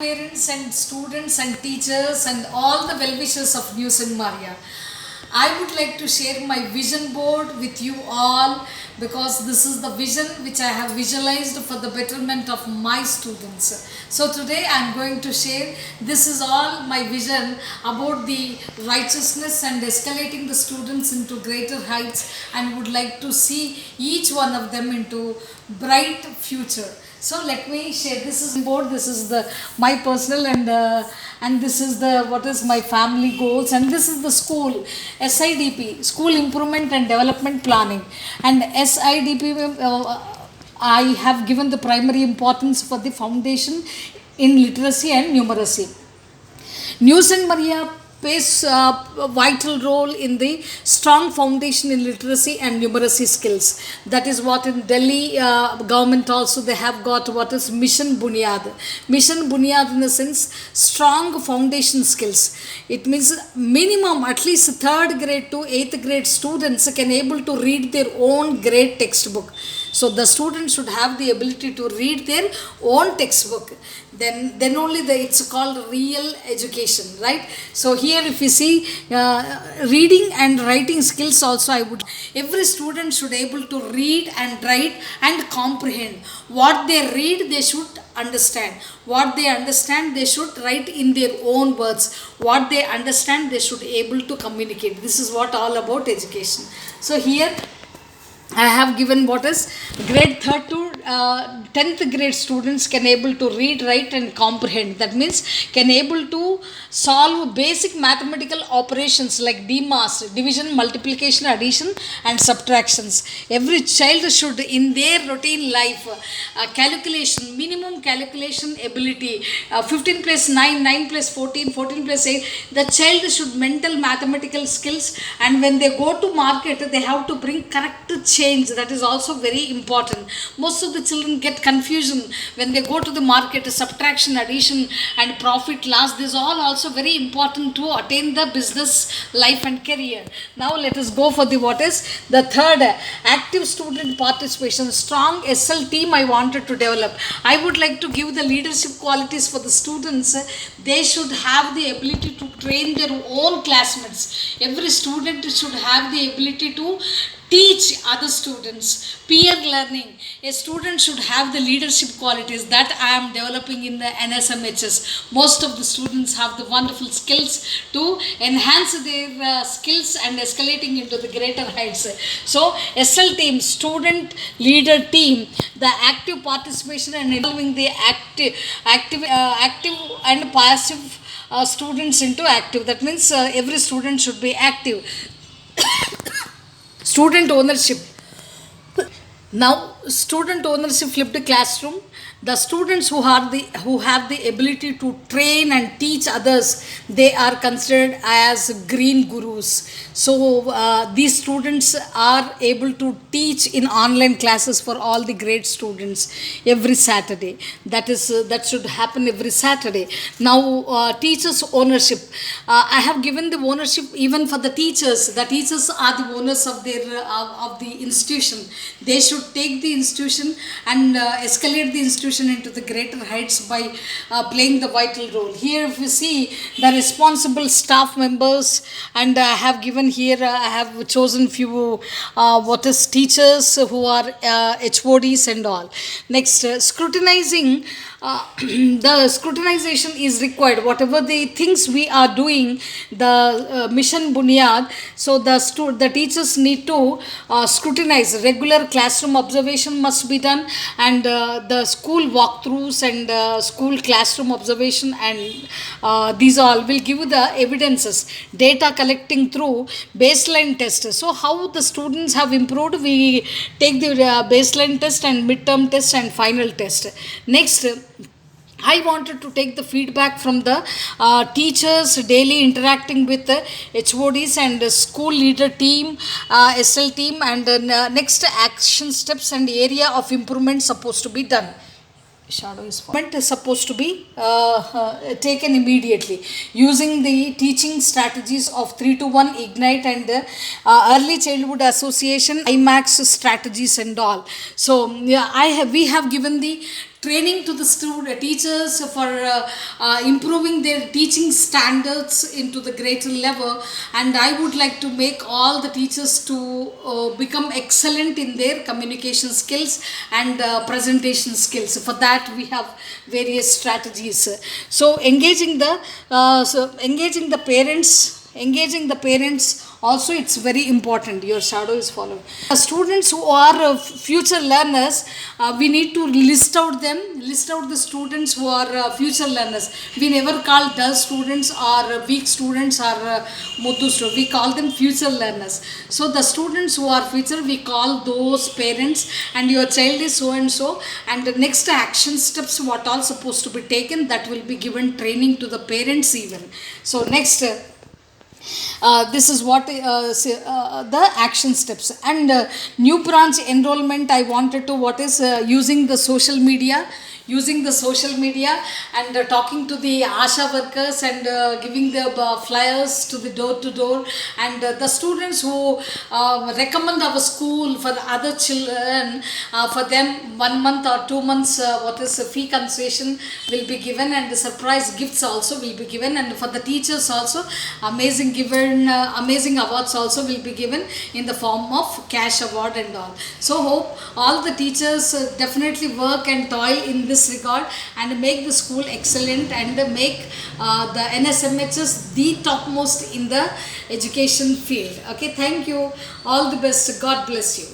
Parents and students and teachers and all the well-wishers of New St. Maria. I would like to share my vision board with you all because this is the vision which I have visualized for the betterment of my students. So today I am going to share, this is all my vision about the righteousness and escalating the students into greater heights, and would like to see each one of them into bright future. So let me share. This is board. This is the my personal and this is the what is my family goals, and this is the school SIDP, School Improvement and Development Planning, and SIDP. I have given the primary importance for the foundation in literacy and numeracy. New St. Maria plays a vital role in the strong foundation in literacy and numeracy skills. That is what in Delhi government also they have got what is Mission Bunyad. Mission Bunyad in the sense strong foundation skills. It means minimum at least third grade to eighth grade students can able to read their own grade textbook. So the students should have the ability to read their own textbook. Then only it's called real education, right? So here if you see reading and writing skills also, I would every student should able to read and write and comprehend. What they read they should understand, what they understand they should write in their own words, what they understand they should able to communicate. This is what all about education. So here I have given what is grade 3rd to 10th grade students can able to read, write and comprehend. That means can able to solve basic mathematical operations like DMAS, division, multiplication, addition and subtractions. Every child should in their routine life calculation, minimum calculation ability, 15 plus 9, 9 plus 14, 14 plus 8. The child should mental mathematical skills, and when they go to market they have to bring correct change. That is also very important. Most of the children get confusion when they go to the market. Subtraction, addition and profit loss, this all also very important to attain the business life and career. Now let us go for the what is the third, active student participation. Strong SL team I wanted to develop. I would like to give the leadership qualities for the students. They should have the ability to train their own classmates. Every student should have the ability to teach other students. Peer learning. A student should have the leadership qualities that I am developing in the NSMHS. Most of the students have the wonderful skills to enhance their skills and escalating into the greater heights. So SL team, student leader team, the active participation and involving the active and passive students into active. That means every student should be active. Student ownership. Now, student ownership flipped classroom. The students who have the ability to train and teach others, they are considered as green gurus. So these students are able to teach in online classes for all the grade students every Saturday. That should happen every Saturday. Now teachers ownership. I have given the ownership even for the teachers. The teachers are the owners of their of the institution. They should take the institution and escalate the institution into the greater heights by playing the vital role. Here if you see the responsible staff members, and I have given here I have chosen few what is teachers who are HODs and all. Next, scrutinizing. The scrutinization is required. Whatever the things we are doing, the mission bunyad, so the teachers need to scrutinize. Regular classroom observation must be done, and the school walkthroughs and school classroom observation, and these all will give the evidences. Data collecting through baseline test. So how the students have improved, we take the baseline test and midterm test and final test. Next, I wanted to take the feedback from the teachers daily interacting with the HODs and the school leader team, SL team, and next action steps and area of improvement supposed to be done. Shadow is supposed to be taken immediately using the teaching strategies of 3 to 1 ignite and early childhood association IMAX strategies and all. So yeah, we have given the training to the teachers for improving their teaching standards into the greater level. And I would like to make all the teachers to become excellent in their communication skills and presentation skills. For that we have various strategies. So engaging the parents also, it's very important. Your shadow is following students who are future learners. We need to list out the students who are future learners. We never call dull students or weak students or muthu students. We call them future learners. So the students who are future, we call those parents, and your child is so and so, and the next action steps what all supposed to be taken, that will be given training to the parents even. So next, this is what the action steps. And new branch enrollment, I wanted to, what is using the social media, and talking to the ASHA workers, and giving the flyers to the door to door, and the students who recommend our school for the other children, for them 1 month or 2 months what is fee concession will be given, and the surprise gifts also will be given, and for the teachers also amazing awards also will be given in the form of cash award and all. So hope all the teachers definitely work and toil in this regard, and make the school excellent, and make the NSMHS the topmost in the education field. Okay, thank you. All the best. God bless you.